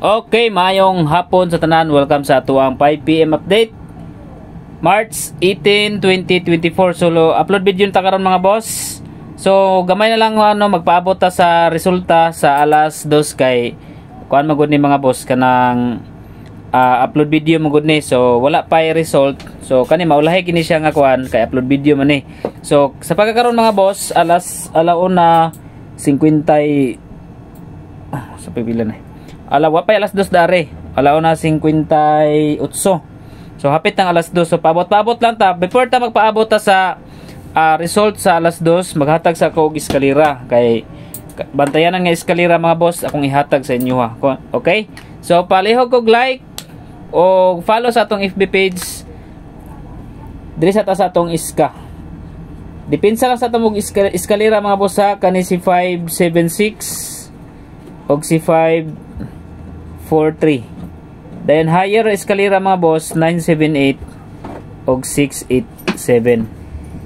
Okay, mayong hapon sa tanan. Welcome sa atuang 5 PM update. March 18, 2024. So, upload video ta karon mga boss. So, gamay na lang magpaabot ta sa resulta sa alas 2 kay kuan magud ni mga boss kanang upload video magud ni. So, wala pa result. So, kani maulahi kini siya nga kuan kay upload video man ni. So, sa pagkakaroon mga boss, alauna 50 sa pipila na. Wapay alas 2 dare. Alauna 58. So hapit ng alas 2. So paabot lang ta. Before ta magpaabot ta sa result sa alas 2, maghatag sa ako og eskalera kay bantayan nga eskalera mga boss akong ihatag sa inyo ha. Okay? So palihog og like o follow sa atong FB page. Diri sa ta sa atong iska. Depensa lang sa atong eskalera mga boss ha, kani si 576 og si 543. Then higher eskalera mga boss 978 og 687.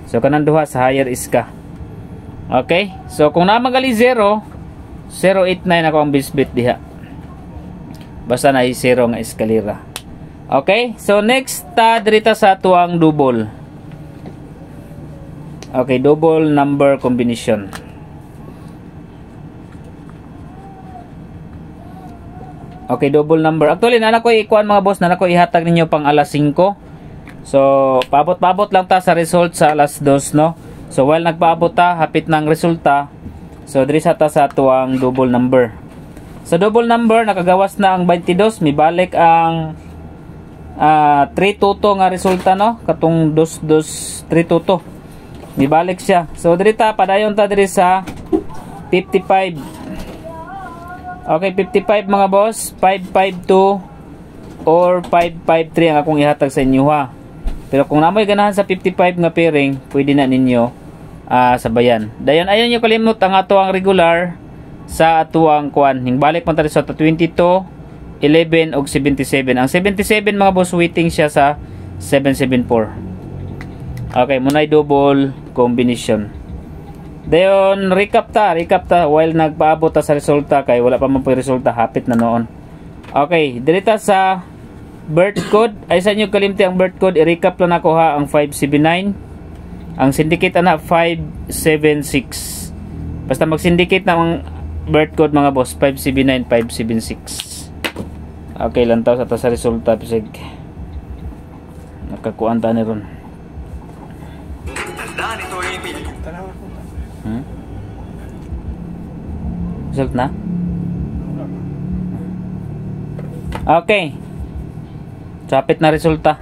So kanang duha sa higher iska. Okay? So kung na magali 0, 089 ako ang bisbit diha. Basta na 0 nga eskalera. Okay? So next dirita sa tuang double. Okay, double number combination. Okay, double number. Actually, nana ko ikuan mga boss, nana ko ihatag ninyo pang alas 5. So, paabot lang ta sa result sa alas 2, no? So, while nagpaabot ta, hapit ng resulta. So, diri sa ta sa tuang double number. Sa double number, nakagawas na ang 22. May balik ang 322 nga resulta, no? Katong 2232. May balik siya. So, diri ta, padayon ta diri sa 55. Okay, 55 mga boss, 552 or 553 ang akong ihatag sa inyo ha. Pero kung namoy ganahan sa 55 nga pairing, pwede na ninyo sabayan. Dayon ayon nyo kalimot ang ato ang regular sa ato ang kuan. Hingbalik man tayo sa 22, 11 og 77. Ang 77 mga boss waiting siya sa 774. Okay, munay double combination. Dayon recap ta while nagpaabot ta sa resulta kay wala pa man po resulta, hapit na noon. Okay, dirita sa birth code. Ay sa inyo kalimti ang birth code, i-recap lang ako ha. Ang 579, ang syndicate na 576. Basta mag-syndicate na ang birth code mga boss, 579, 576. Okay lang taw sa ta sa resulta pisig nakakuan ta ni ron. Result na? Okay. Sapit na resulta.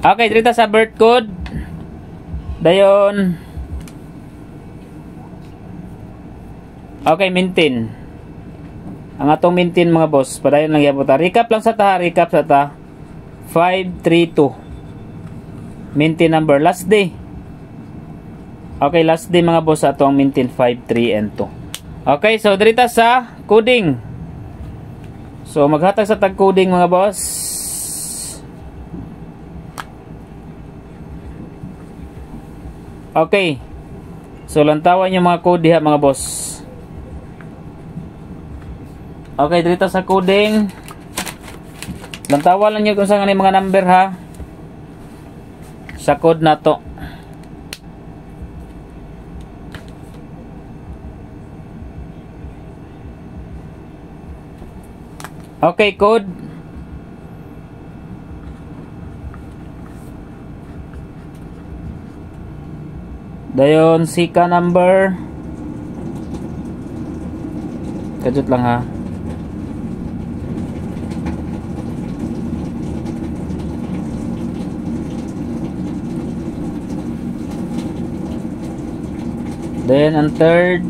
Okay, dito sa birth code. Dayon. Okay, maintain. Ang atong maintain mga boss. Padayon lang yapon ta. Recap lang sa ta. 532. Maintain number. Last day. Okay, last day mga boss. Atong maintain 5, 3, and 2. Okay, so dirita sa coding. So maghatag sa tag coding mga boss. Okay. So lantawan yung mga code diha mga boss. Okay, dirita sa coding. Lantawan lang niyo kung saan mga number ha. Sa code na to. Okay, code. Dayon sika number. Kadjut lang ha. Then ang third.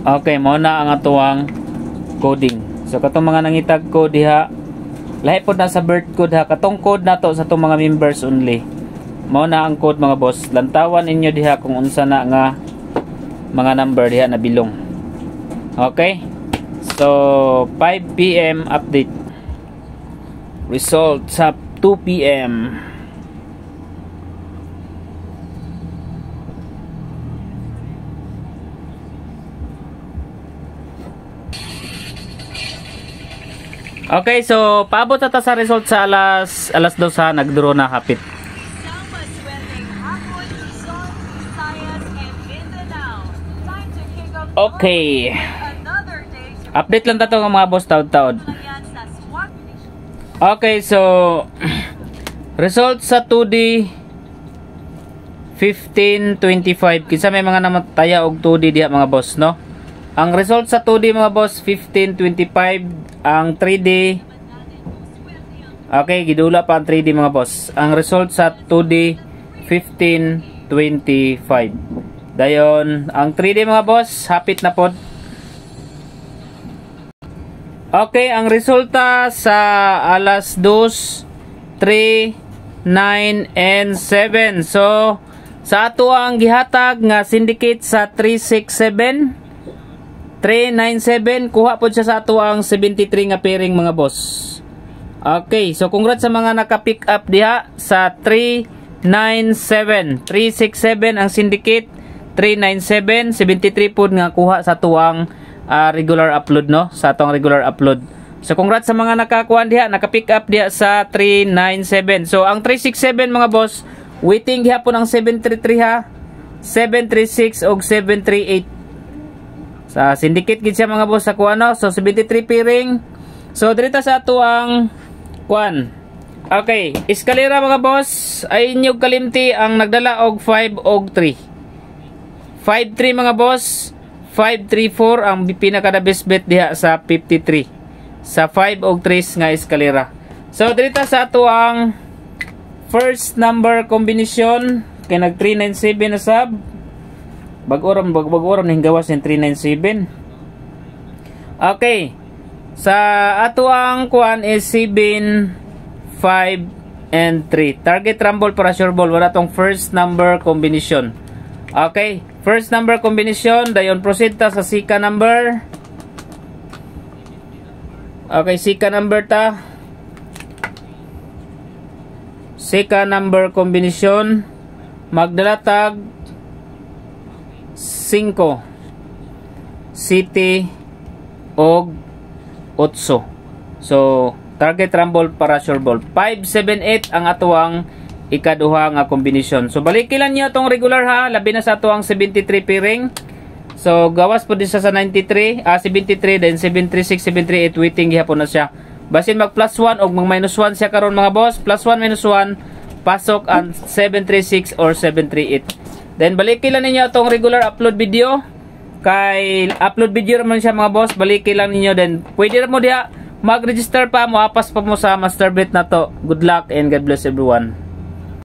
Okay, mo na ang atuang coding. So katong mga nangitag code diha, lahi pod na sa birth code ha. Katong code nato sa atong mga members only. Mo na ang code mga boss. Lantawan inyo diha kung unsa na nga mga number diha na bilong. Okay? So 5 PM update. Result sa 2 PM. Okay, so paabot na ta sa result sa alas 2 ha, nagduro na hapit. Okay. Update lang tato ng mga boss taod-taod. Okay, so result sa 2D 1525. Kinsa may mga namataya og 2D diha mga boss, no? Ang result sa 2D mga boss 1525, ang 3D okay, gidula pa ang 3D mga boss. Ang result sa 2D 1525. Dayon, ang 3D mga boss, hapit na pod. Okay, ang resulta sa alas 2, 3, 9, and 7. So, sa ato ang gihatag nga syndicate sa 367 397, kuha po siya sa ato ang 73 nga pairing mga boss. Okay, so congrats sa mga naka-pick up diha sa 397. 367 ang syndicate, 397, 73 po nga kuha sa ato ang regular upload, no? Sa ato ang regular upload. So congrats sa mga nakakuha diha, naka-pick up diha sa 397. So ang 367 mga boss, waiting diha po ng 733 ha, 736 og 738. Sa syndicate gid siya mga boss sa kuano. So 73 pairing. So dirita sa ato ang kuan. Okay, eskalera mga boss, ay inyog kalimti ang nagdala og 5 og 3. 5-3 mga boss, 5-3-4 ang pinaka best bet diha sa 53. Sa 5 og 3 nga eskalera. So dirita sa ato ang first number combination kay nag 397 na sub. Bag-oram ning gawas ng 397. Okay. Sa ato ang kuan is 7, 5, and 3. Target rumble para sure ball. Wala tong first number combination. Okay. First number combination. Dayon proceed ta sa sika number. Okay. Sika number ta. Sika number combination. Magdalatag 5, City, og 8. So, target rumble para sure ball. 5, 7, 8 ang atuang ikaduha nga kombinasyon. So, balikilan niyo itong regular ha. Labi na sa atuang 73 pairing. So, gawas po din sa 93, 73, then 736, 738, waiting gihapon na siya. Basin mag plus 1 o mag minus 1 siya karon mga boss. Plus 1, minus 1, pasok ang 736 or 738. Then balikin lang ninyo itong regular upload video. Kay upload video naman siya mga boss. Balikin lang ninyo. Then pwede na mo diha mag-register pa mo. Apas pa mo sa master bet na to. Good luck and God bless everyone.